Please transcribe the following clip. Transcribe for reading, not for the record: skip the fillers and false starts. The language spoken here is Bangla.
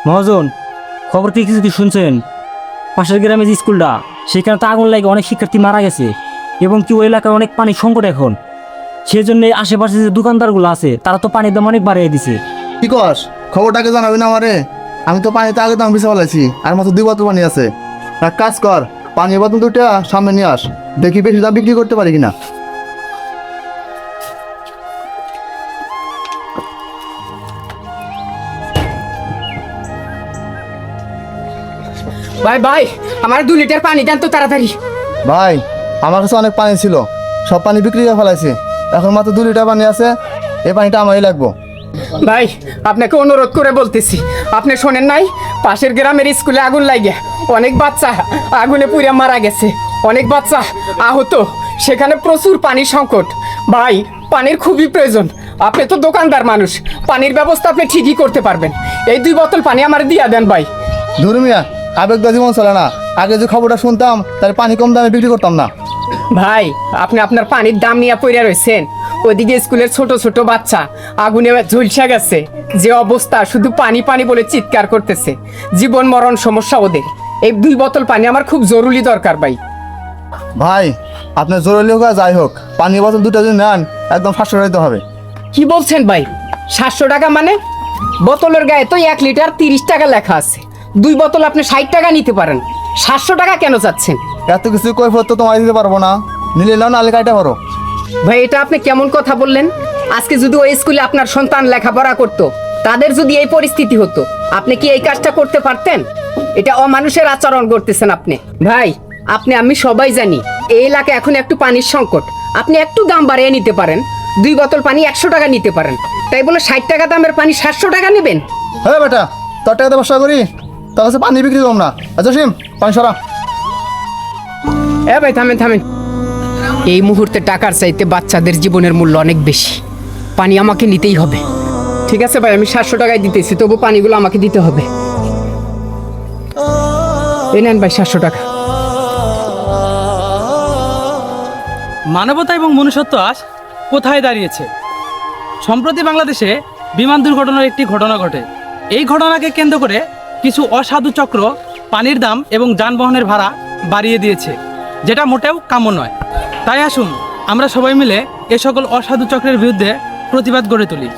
মহাজন, খবর কি কিছু কি শুনছেন? পাশের গ্রামে যে স্কুলটা, সেখানে তো আগুন লাগে অনেক শিক্ষার্থী মারা গেছে এবং কি ওই এলাকায় অনেক পানির সংকট এখন। সেজন্য আশেপাশে যে দোকানদারগুলো আছে তারা তো পানির দাম অনেক বাড়িয়ে দিছে। কি কস? খবরটাকে জানাবি না আমারে? আমি তো পানিতে আগে দাম বেশি ফেলাইছি, আর মাত্র 2 বোতল পানি আছে। এক কাজ কর, পানির বোতল 2টা সামনে নিয়ে আস, দেখি বেশি দাম বিক্রি করতে পারি কিনা। ভাই ভাই, আমার 2 লিটার পানি দেন তো তাড়াতাড়ি। ভাই, আমার কাছে অনেক পানি ছিল, সব পানি বিক্রি করে ফেলাইছি। এখন মাত্র 2 লিটার পানি আছে, এই পানিটা আমারই লাগবো। ভাই, আপনাকে অনুরোধ করে বলতেছি, আপনি শোনেন নাই? পাশের গ্রামের স্কুলে আগুন লাগে, অনেক বাচ্চা আগুনে পুড়ে মারা গেছে, অনেক বাচ্চা আহত, সেখানে প্রচুর পানির সংকট। ভাই, পানির খুবই প্রয়োজন। আপনি তো দোকানদার মানুষ, পানির ব্যবস্থা আপনি ঠিকই করতে পারবেন। এই 2 বোতল পানি আমার দিয়া দেন ভাই। ধরু মিয়া, আবেগ দা জীবন চলে না। আগে যে খবরটা শুনতাম, তাহলে পানি কম দামে বিক্রি করতাম না। ভাই, আপনি আপনার পানির দাম নিয়ে পড়ে রয়েছেন, ওইদিকে স্কুলের ছোট ছোট বাচ্চা আগুনে ঝলসে গেছে, যে অবস্থা, শুধু পানি পানি বলে চিৎকার করতেছে, জীবন মরণ সমস্যা ওদের। এই 2 বোতল পানি আমার খুব জরুরি দরকার ভাই। ভাই, আপনার জরুরি হোক আর যাই হোক, পানির বোতল 2টা যদি নেন, একদম 500 টাকা দিতে হবে। কি বলছেন ভাই? 700 টাকা মানে? বোতলের গায়ে তো 1 লিটার 30 টাকা লেখা আছে, 2 বোতল আপনি 60 টাকা নিতে পারেন, 700 টাকা কেন চাচ্ছেন? এত কিছু কৈফিয়ত তো তোমায় দিতে পারবো না, নিলে নাও, নালে কাইটা পারো। ভাই, এটা আপনি কেমন কথা বললেন? আজকে যদি ওই স্কুলে আপনার সন্তান লেখাপড়া করত, তাদের যদি এই পরিস্থিতি হতো, আপনি কি এই কাজটা করতে পারতেন? এটা অমানুষের আচরণ করতেছেন আপনি। ভাই, আমি সবাই জানি এই এলাকায় এখন একটু পানির সংকট, আপনি একটু দাম বাড়িয়ে নিতে পারেন, 2 বোতল পানি 100 টাকা নিতে পারেন, তাই বলে 60 টাকা দামের পানি 700 টাকা নেবেন? হ্যাঁ বেটা, তোর টাকাতে ব্যবসা করি, তার কাছে পানি বিক্রি কম না। আচ্ছা সিম, পানি সরা। ভাই থামেন থামেন, এই মুহূর্তে টাকার চাইতে বাচ্চাদের জীবনের মূল্য অনেক বেশি, পানি আমাকে নিতেই হবে। ঠিক আছে ভাই, আমি 700 টাকায় দিতেছি, তবু পানিগুলো আমাকে দিতে হবে। এই নেন ভাই 700 টাকা। মানবতা এবং মনুষ্যত্ব আজ কোথায় দাঁড়িয়েছে? সম্প্রতি বাংলাদেশে বিমান দুর্ঘটনার একটি ঘটনা ঘটে। এই ঘটনাকে কেন্দ্র করে কিছু অসাধু চক্র পানির দাম এবং যানবাহনের ভাড়া বাড়িয়ে দিয়েছে, যেটা মোটেও কাম্য নয়। তাই আসুন আমরা সবাই মিলে এ সকল অসাধু চক্রের বিরুদ্ধে প্রতিবাদ গড়ে তুলি।